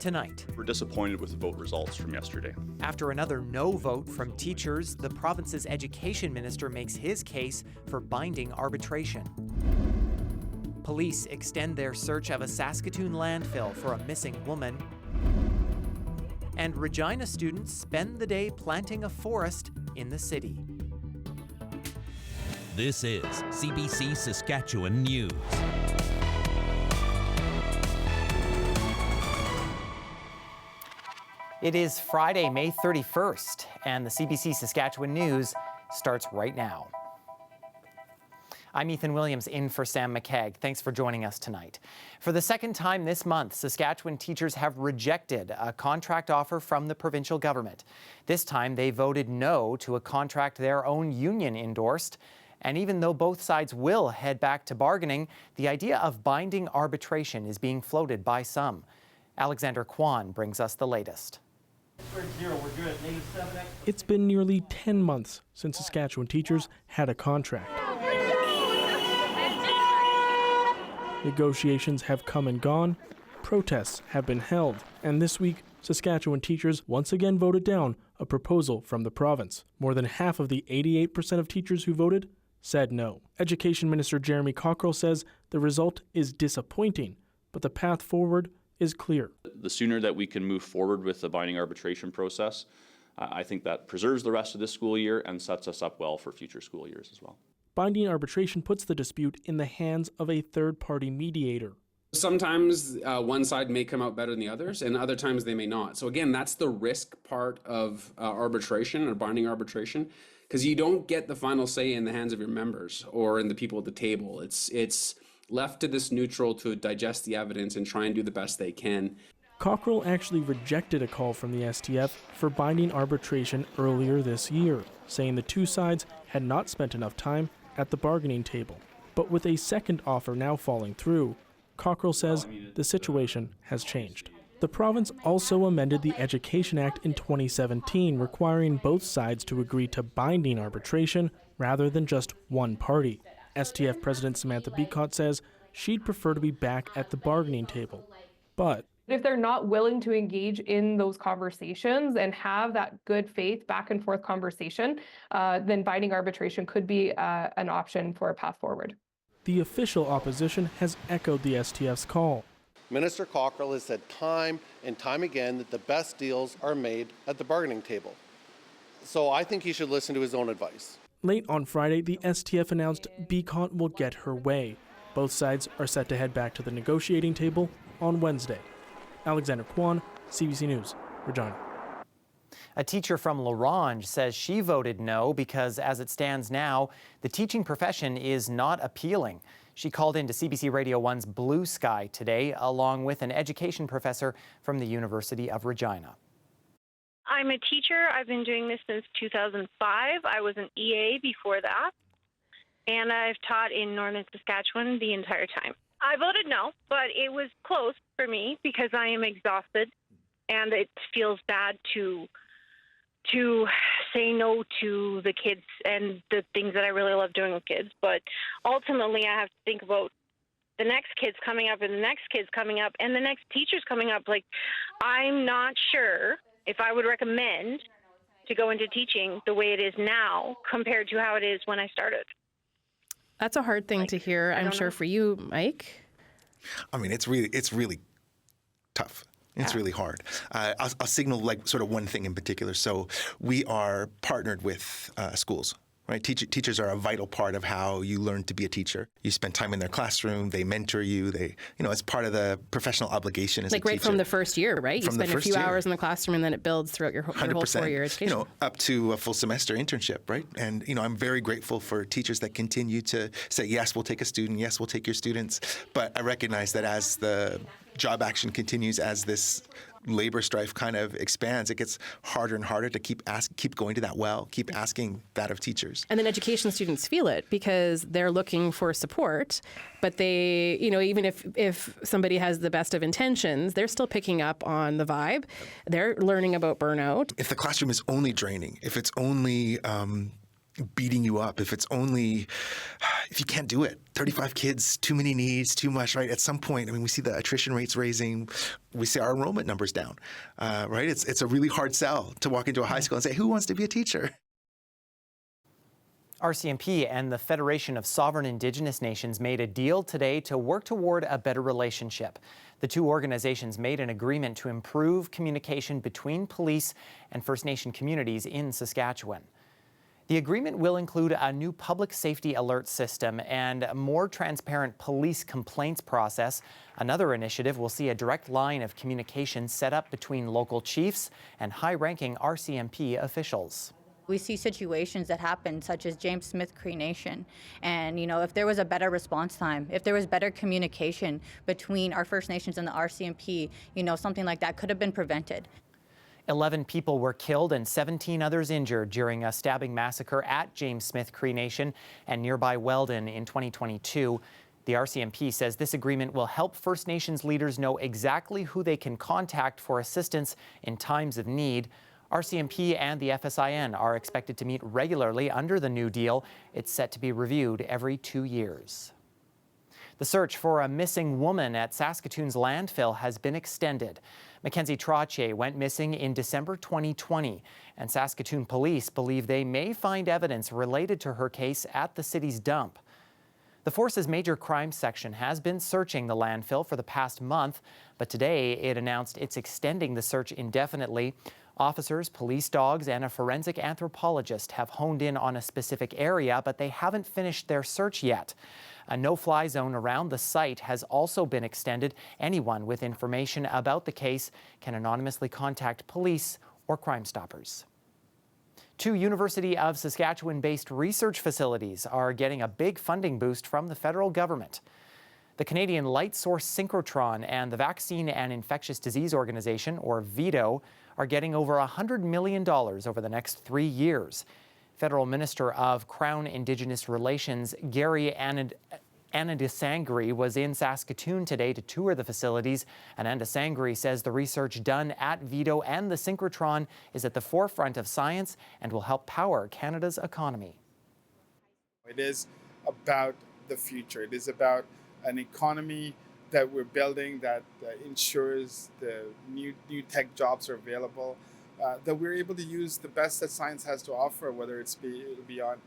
tonight. We're disappointed with the vote results from yesterday. After another no vote from teachers, the province's education minister makes his case for binding arbitration. Police extend their search of a Saskatoon landfill for a missing woman. And Regina students spend the day planting a forest in the city. This is CBC Saskatchewan News. It is Friday, May 31st, and the CBC Saskatchewan News starts right now. I'm Ethan Williams in for Sam McKegg. Thanks for joining us tonight. For the second time this month, Saskatchewan teachers have rejected a contract offer from the provincial government. This time they voted no to a contract their own union endorsed. And even though both sides will head back to bargaining, the idea of binding arbitration is being floated by some. Alexander Kwan brings us the latest. It's been nearly 10 months since Saskatchewan teachers had a contract. Negotiations have come and gone, protests have been held, and this week, Saskatchewan teachers once again voted down a proposal from the province. More than half of the 88% of teachers who voted said no. Education Minister Jeremy Cockrell says the result is disappointing, but the path forward is clear. The sooner that we can move forward with the binding arbitration process, I think that preserves the rest of this school year and sets us up well for future school years as well. Binding arbitration puts the dispute in the hands of a third-party mediator. Sometimes one side may come out better than the others, and other times they may not. So again, that's the risk part of arbitration or binding arbitration, because you don't get the final say in the hands of your members or in the people at the table. It's left to this neutral to digest the evidence and try and do the best they can. Cockrell actually rejected a call from the STF for binding arbitration earlier this year, saying the two sides had not spent enough time at the bargaining table. But with a second offer now falling through, Cockrell says the situation has changed. The province also amended the Education Act in 2017, requiring both sides to agree to binding arbitration rather than just one party. STF President Samantha Beacott says she'd prefer to be back at the bargaining table. But if they're not willing to engage in those conversations and have that good faith back and forth conversation, then binding arbitration could be an option for a path forward. The official opposition has echoed the STF's call. Minister Cockrell has said time and time again that the best deals are made at the bargaining table. So I think he should listen to his own advice. Late on Friday, the STF announced Beacott will get her way. Both sides are set to head back to the negotiating table on Wednesday. Alexander Kwan, CBC News, Regina. A teacher from La Ronge says she voted no because, as it stands now, the teaching profession is not appealing. She called into CBC Radio 1's Blue Sky today, along with an education professor from the University of Regina. I'm a teacher. I've been doing this since 2005. I was an EA before that, and I've taught in Northern Saskatchewan the entire time. I voted no, but it was close for me because I am exhausted, and it feels bad to say no to the kids and the things that I really love doing with kids. But ultimately, I have to think about the next kids coming up and the next kids coming up and the next teachers coming up. Like, I'm not sure if I would recommend to go into teaching the way it is now compared to how it is when I started. That's a hard thing to hear, I'm sure, for you, Mike. I mean, it's really tough. It's really hard. I'll signal like sort of one thing in particular. So we are partnered with schools. Right, teachers are a vital part of how you learn to be a teacher. You spend time in their classroom. They mentor you. It's part of the professional obligation as a teacher. Like right from the first year, right? You spend a few hours in the classroom, and then it builds throughout your whole 4-year education. Up to a full semester internship, right? And I'm very grateful for teachers that continue to say, yes, we'll take a student. Yes, we'll take your students. But I recognize that as the job action continues, as this labor strife kind of expands, it gets harder and harder to keep going to that well, keep asking that of teachers. And then education students feel it because they're looking for support, but they, even if somebody has the best of intentions, they're still picking up on the vibe. They're learning about burnout. If the classroom is only draining, if it's only beating you up, if you can't do it. 35 kids, too many needs, too much, right? At some point, I mean, we see the attrition rates raising. We see our enrollment numbers down, right? It's a really hard sell to walk into a high school and say, who wants to be a teacher? RCMP and the Federation of Sovereign Indigenous Nations made a deal today to work toward a better relationship. The two organizations made an agreement to improve communication between police and First Nation communities in Saskatchewan. The agreement will include a new public safety alert system and a more transparent police complaints process. Another initiative will see a direct line of communication set up between local chiefs and high-ranking RCMP officials. We see situations that happen, such as James Smith Cree Nation. And, if there was a better response time, if there was better communication between our First Nations and the RCMP, something like that could have been prevented. 11 people were killed and 17 others injured during a stabbing massacre at James Smith Cree Nation and nearby Weldon in 2022. The RCMP says this agreement will help First Nations leaders know exactly who they can contact for assistance in times of need. RCMP and the FSIN are expected to meet regularly under the new deal. It's set to be reviewed every 2 years. The search for a missing woman at Saskatoon's landfill has been extended. Mackenzie Trottier went missing in December 2020, and Saskatoon police believe they may find evidence related to her case at the city's dump. The force's major crimes section has been searching the landfill for the past month, but today it announced it's extending the search indefinitely. Officers, police dogs, and a forensic anthropologist have honed in on a specific area, but they haven't finished their search yet. A no-fly zone around the site has also been extended. Anyone with information about the case can anonymously contact police or Crime Stoppers. Two University of Saskatchewan-based research facilities are getting a big funding boost from the federal government. The Canadian Light Source Synchrotron and the Vaccine and Infectious Disease Organization, or VIDO, are getting over $100 million over the next 3 years. Federal Minister of Crown Indigenous Relations Gary Anandasangri was in Saskatoon today to tour the facilities. Anandasangri says the research done at VIDO and the synchrotron is at the forefront of science and will help power Canada's economy. It is about the future. It is about an economy that we're building that ensures the new tech jobs are available, that we're able to use the best that science has to offer, whether it's be on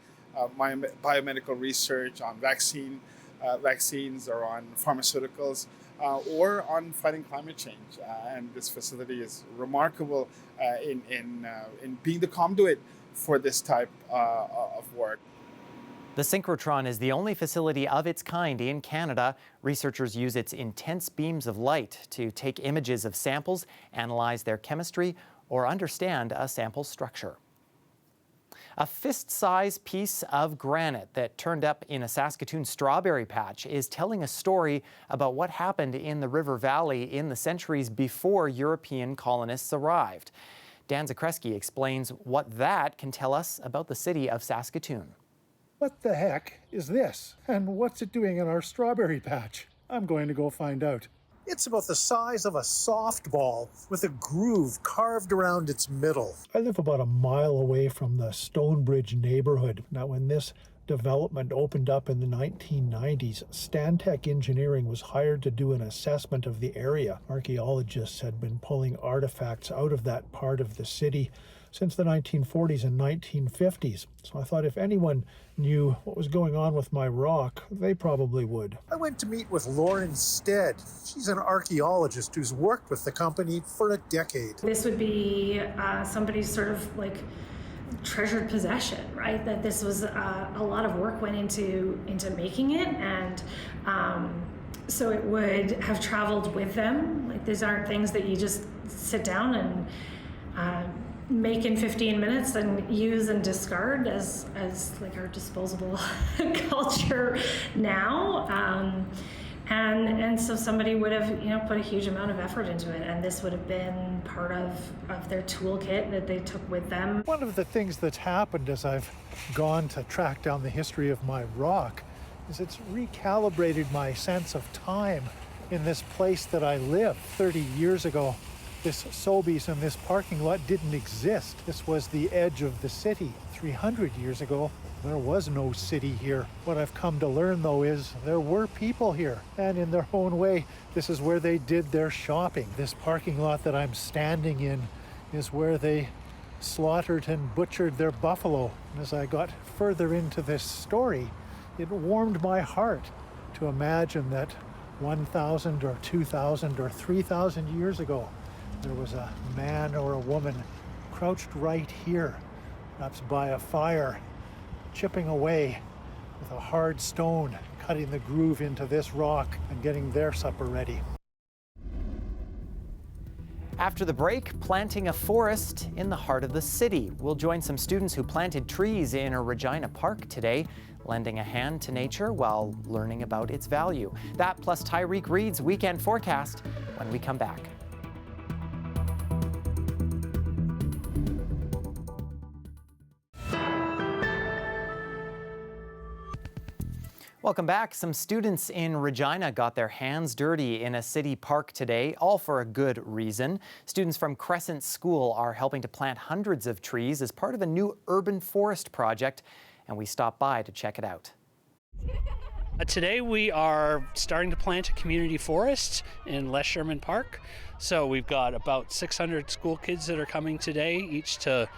biomedical research, on vaccines, or on pharmaceuticals, or on fighting climate change. And this facility is remarkable in being the conduit for this type of work. The synchrotron is the only facility of its kind in Canada. Researchers use its intense beams of light to take images of samples, analyze their chemistry, or understand a sample's structure. A fist-sized piece of granite that turned up in a Saskatoon strawberry patch is telling a story about what happened in the river valley in the centuries before European colonists arrived. Dan Zakreski explains what that can tell us about the city of Saskatoon. What the heck is this? And what's it doing in our strawberry patch? I'm going to go find out. It's about the size of a softball with a groove carved around its middle. I live about a mile away from the Stonebridge neighborhood. Now, when this development opened up in the 1990s, Stantec Engineering was hired to do an assessment of the area. Archaeologists had been pulling artifacts out of that part of the city since the 1940s and 1950s. So I thought if anyone knew what was going on with my rock, they probably would. I went to meet with Lauren Stead. She's an archaeologist who's worked with the company for a decade. This would be somebody's sort of like treasured possession, right? That this was a lot of work went into making it, and so it would have traveled with them. Like, these aren't things that you just sit down and make in 15 minutes and use and discard as like our disposable culture now. And so somebody would have, put a huge amount of effort into it, and this would have been part of their toolkit that they took with them. One of the things that's happened as I've gone to track down the history of my rock is it's recalibrated my sense of time in this place that I lived. 30 years ago, This Sobeys and this parking lot didn't exist. This was the edge of the city. 300 years ago, there was no city here. What I've come to learn, though, is there were people here. And in their own way, this is where they did their shopping. This parking lot that I'm standing in is where they slaughtered and butchered their buffalo. And as I got further into this story, it warmed my heart to imagine that 1,000 or 2,000 or 3,000 years ago, there was a man or a woman crouched right here, perhaps by a fire, chipping away with a hard stone, cutting the groove into this rock and getting their supper ready. After the break, planting a forest in the heart of the city. We'll join some students who planted trees in a Regina park today, lending a hand to nature while learning about its value. That plus Tyreek Reed's weekend forecast when we come back. Welcome back. Some students in Regina got their hands dirty in a city park today, all for a good reason. Students from Crescent School are helping to plant hundreds of trees as part of a new urban forest project, and we stopped by to check it out. Today we are starting to plant a community forest in Les Sherman Park. So we've got about 600 school kids that are coming today, each to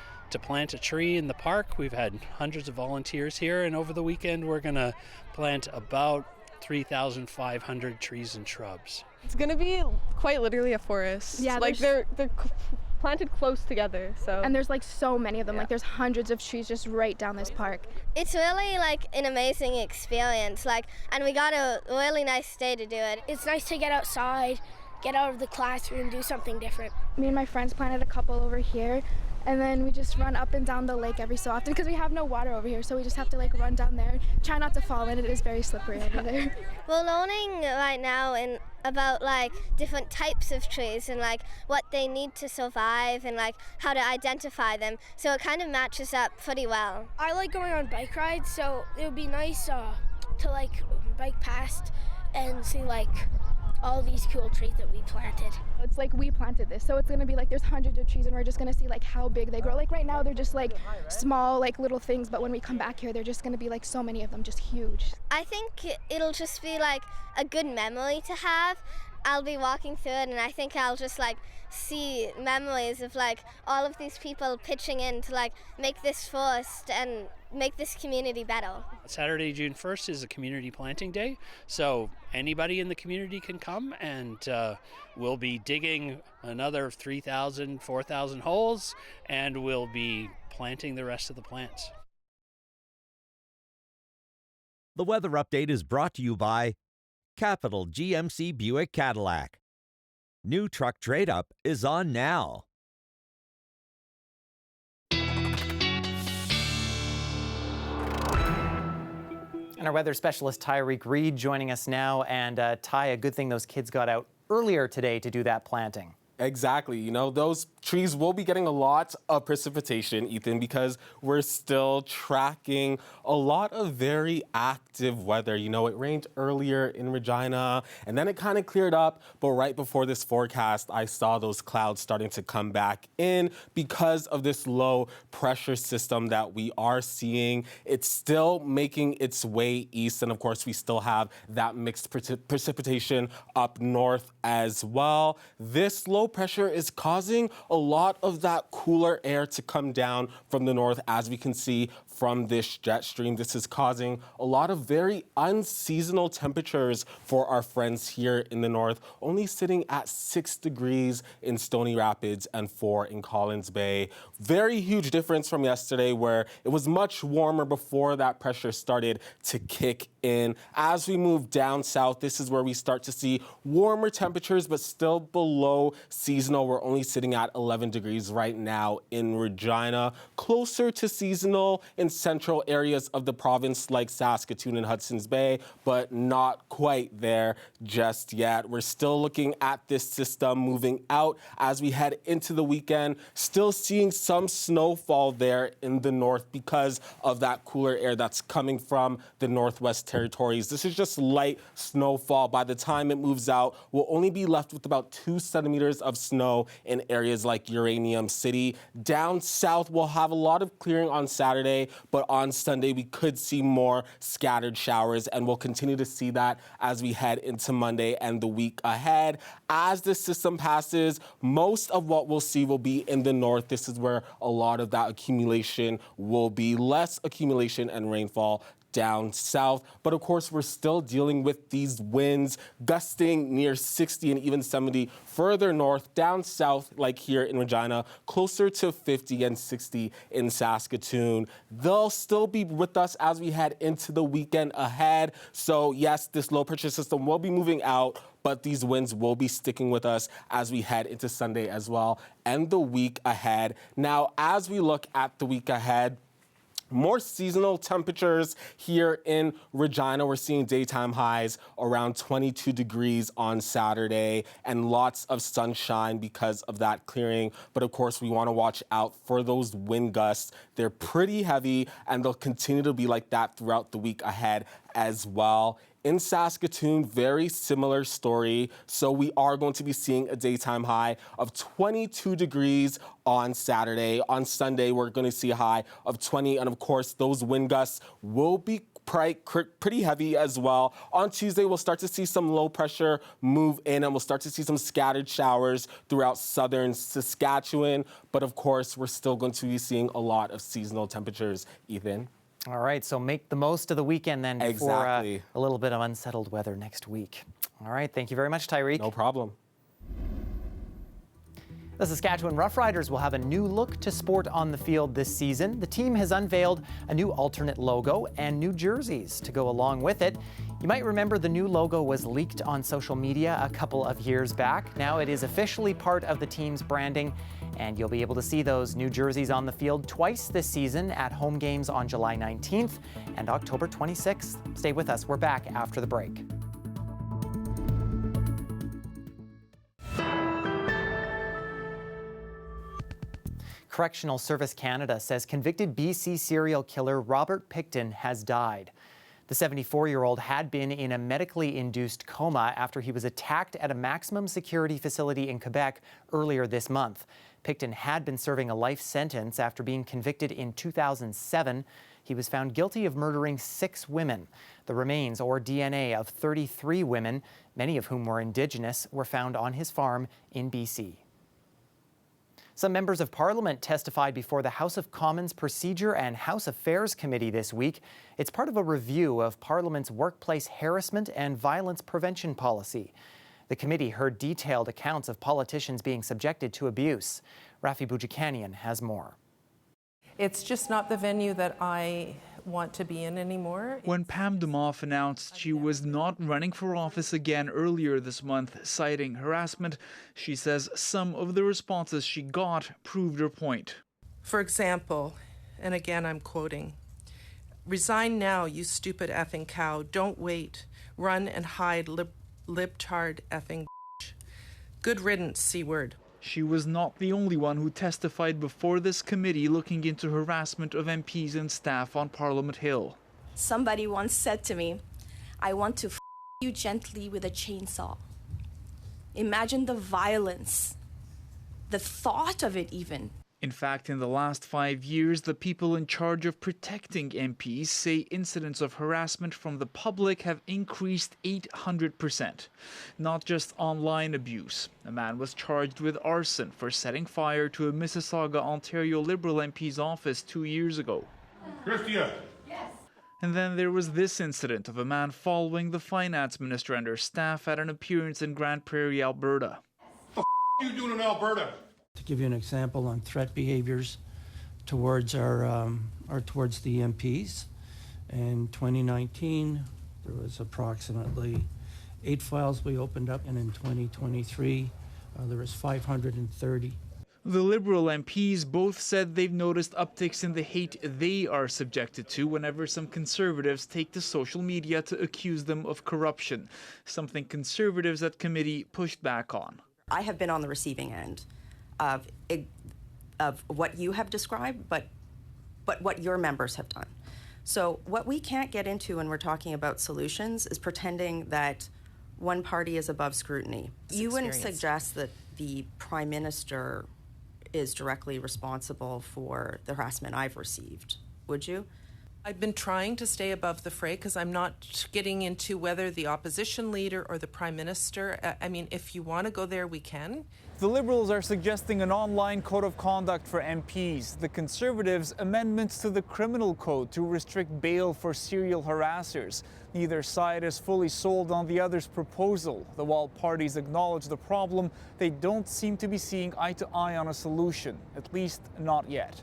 plant a tree in the park. We've had hundreds of volunteers here, and over the weekend we're going to plant about 3,500 trees and shrubs. It's going to be quite literally a forest. Yeah, like they're planted close together. So and there's like so many of them. Yeah. Like there's hundreds of trees just right down this park. It's really like an amazing experience. And we got a really nice day to do it. It's nice to get outside, get out of the classroom, do something different. Me and my friends planted a couple over here. And then we just run up and down the lake every so often because we have no water over here, so we just have to run down there. Try not to fall in, it is very slippery over there. We're learning right now about different types of trees and what they need to survive and how to identify them. So it kind of matches up pretty well. I like going on bike rides, so it would be nice to bike past and see all these cool trees that we planted. It's we planted this, so it's going to be there's hundreds of trees and we're just going to see how big they grow. Right now they're just small little things, but when we come back here they're just going to be so many of them, just huge. I think it'll just be a good memory to have. I'll be walking through it and I think I'll just see memories of all of these people pitching in to make this forest and make this community better. Saturday, June 1st is a community planting day, so anybody in the community can come, and we'll be digging another 3,000, 4,000 holes, and we'll be planting the rest of the plants. The weather update is brought to you by Capital GMC Buick Cadillac. New truck trade-up is on now. And our weather specialist, Tyreek Reed, joining us now. And Ty, a good thing those kids got out earlier today to do that planting. Exactly. Those trees will be getting a lot of precipitation, Ethan, because we're still tracking a lot of very active weather. It rained earlier in Regina, and then it kind of cleared up. But right before this forecast, I saw those clouds starting to come back in because of this low pressure system that we are seeing. It's still making its way east, and of course, we still have that mixed precipitation up north as well. This low pressure is causing a lot of that cooler air to come down from the north, as we can see from this jet stream. This is causing a lot of very unseasonal temperatures for our friends here in the north, only sitting at 6 degrees in Stony Rapids and 4 in Collins Bay. Very huge difference from yesterday, where it was much warmer before that pressure started to kick in. As we move down south, this is where we start to see warmer temperatures, but still below seasonal. We're only sitting at 11 degrees right now in Regina, closer to seasonal in in central areas of the province like Saskatoon and Hudson's Bay, but not quite there just yet. We're still looking at this system moving out as we head into the weekend, still seeing some snowfall there in the north because of that cooler air that's coming from the Northwest Territories. This is just light snowfall. By the time it moves out, we'll only be left with about 2 centimeters of snow in areas like Uranium City. Down south, we'll have a lot of clearing on Saturday, but on Sunday, we could see more scattered showers, and we'll continue to see that as we head into Monday and the week ahead. As this system passes, most of what we'll see will be in the north. This is where a lot of that accumulation will be. Less accumulation and rainfall down south. But of course, we're still dealing with these winds gusting near 60 and even 70 further north, down south, like here in Regina, closer to 50 and 60 in Saskatoon. They'll still be with us as we head into the weekend ahead. So yes, this low pressure system will be moving out, but these winds will be sticking with us as we head into Sunday as well and the week ahead. Now, as we look at the week ahead, more seasonal temperatures here in Regina. We're seeing daytime highs around 22 degrees on Saturday and lots of sunshine because of that clearing. But of course, we want to watch out for those wind gusts. They're pretty heavy and they'll continue to be like that throughout the week ahead as well. In Saskatoon, very similar story. So we are going to be seeing a daytime high of 22 degrees on Saturday. On Sunday, we're going to see a high of 20. And of course, those wind gusts will be pretty heavy as well. On Tuesday, we'll start to see some low pressure move in and we'll start to see some scattered showers throughout southern Saskatchewan. But of course, we're still going to be seeing a lot of seasonal temperatures, Ethan. All right, so make the most of the weekend then before Exactly. A little bit of unsettled weather next week. All right, thank you very much, Tyreek. No problem. The Saskatchewan Roughriders will have a new look to sport on the field this season. The team has unveiled a new alternate logo and new jerseys to go along with it. You might remember the new logo was leaked on social media a couple of years back. Now it is officially part of the team's branding, and you'll be able to see those new jerseys on the field twice this season at home games on July 19th and October 26th. Stay with us. We're back after the break. Correctional Service Canada says convicted BC serial killer Robert Pickton has died. The 74-year-old had been in a medically induced coma after he was attacked at a maximum security facility in Quebec earlier this month. Pickton had been serving a life sentence after being convicted in 2007. He was found guilty of murdering 6 women. The remains, or DNA, of 33 women, many of whom were Indigenous, were found on his farm in BC. Some members of Parliament testified before the House of Commons Procedure and House Affairs Committee this week. It's part of a review of Parliament's workplace harassment and violence prevention policy. The committee heard detailed accounts of politicians being subjected to abuse. Rafi Boudjikanian has more. It's just not the venue that I want to be in anymore. When Pam Dumoff announced she was not running for office again earlier this month, citing harassment, she says some of the responses she got proved her point. For example, and again I'm quoting, "Resign now, you stupid effing cow. Don't wait. Run and hide, libtard effing bitch. Good riddance, C-word." She was not the only one who testified before this committee looking into harassment of MPs and staff on Parliament Hill. Somebody once said to me, "I want to f you gently with a chainsaw." Imagine the violence, the thought of it even. In fact, in the last 5 years, the people in charge of protecting MPs say incidents of harassment from the public have increased 800%. Not just online abuse. A man was charged with arson for setting fire to a Mississauga, Ontario Liberal MP's office 2 years ago. Christia! And then there was this incident of a man following the finance minister and her staff at an appearance in Grande Prairie, Alberta. What the f*** are you doing in Alberta? To give you an example on threat behaviors towards towards the MPs, in 2019 there was approximately 8 files we opened up, and in 2023 there was 530. The Liberal MPs both said they've noticed upticks in the hate they are subjected to whenever some Conservatives take to social media to accuse them of corruption, something Conservatives at committee pushed back on. I have been on the receiving end of what you have described, but what your members have done. So what we can't get into when we're talking about solutions is pretending that one party is above scrutiny. You wouldn't suggest that the Prime Minister is directly responsible for the harassment I've received, would you? I've been trying to stay above the fray because I'm not getting into whether the opposition leader or the Prime Minister. I mean, if you want to go there, we can. The Liberals are suggesting an online code of conduct for MPs. The Conservatives, amendments to the criminal code to restrict bail for serial harassers. Neither side is fully sold on the other's proposal. Though while parties acknowledge the problem, they don't seem to be seeing eye to eye on a solution, at least not yet.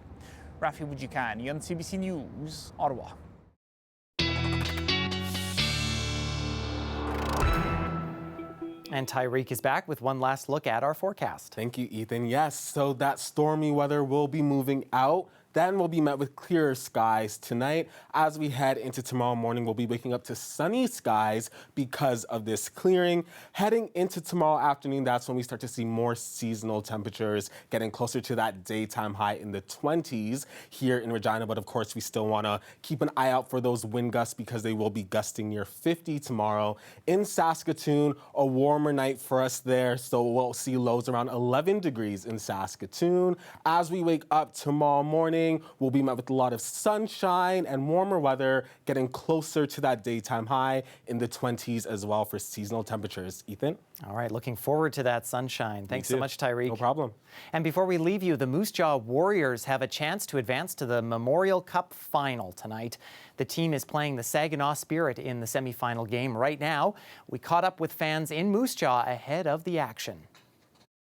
Rafi Bujikani on CBC News, Ottawa. And Tyreek is back with one last look at our forecast. Thank you, Ethan. Yes, so that stormy weather will be moving out. Then we'll be met with clearer skies tonight. As we head into tomorrow morning, we'll be waking up to sunny skies because of this clearing. Heading into tomorrow afternoon, that's when we start to see more seasonal temperatures getting closer to that daytime high in the 20s here in Regina. But of course, we still want to keep an eye out for those wind gusts because they will be gusting near 50 tomorrow. In Saskatoon, a warmer night for us there. So we'll see lows around 11 degrees in Saskatoon. As we wake up tomorrow morning, we'll be met with a lot of sunshine and warmer weather, getting closer to that daytime high in the 20s as well for seasonal temperatures. Ethan? All right, looking forward to that sunshine. Thanks so much, Tyreek. No problem. And before we leave you, the Moose Jaw Warriors have a chance to advance to the Memorial Cup final tonight. The team is playing the Saginaw Spirit in the semifinal game right now. We caught up with fans in Moose Jaw ahead of the action.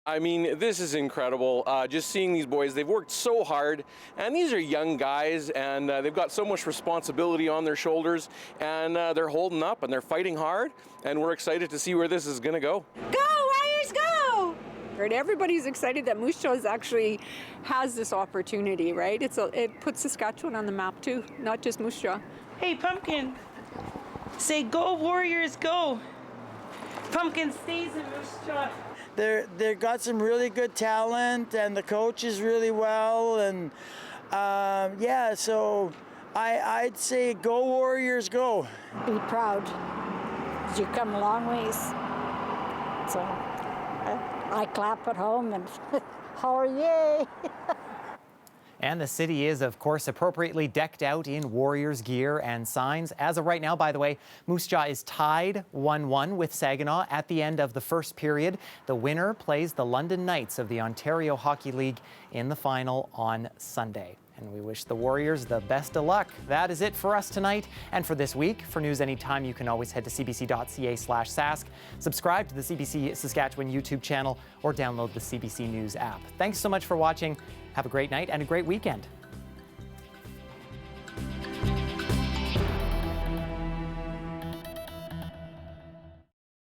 I mean, this is incredible. Just seeing these boys, they've worked so hard, and these are young guys, and they've got so much responsibility on their shoulders, and they're holding up, and they're fighting hard, and we're excited to see where this is going to go. Go, Warriors, go! Right, everybody's excited that Moose Jaw actually has this opportunity, right? It puts Saskatchewan on the map, too, not just Moose Jaw. Hey, Pumpkin, say go, Warriors, go! Pumpkin stays in Moose Jaw. They've got some really good talent, and the coach is really well, and yeah, so I'd say go Warriors, go. Be proud, because you've come a long ways. So I clap at home and holler, yay! And the city is, of course, appropriately decked out in Warriors gear and signs. As of right now, by the way, Moose Jaw is tied 1-1 with Saginaw at the end of the first period. The winner plays the London Knights of the Ontario Hockey League in the final on Sunday. And we wish the Warriors the best of luck. That is it for us tonight and for this week. For news anytime, you can always head to cbc.ca/Sask, subscribe to the CBC Saskatchewan YouTube channel, or download the CBC News app. Thanks so much for watching. Have a great night and a great weekend.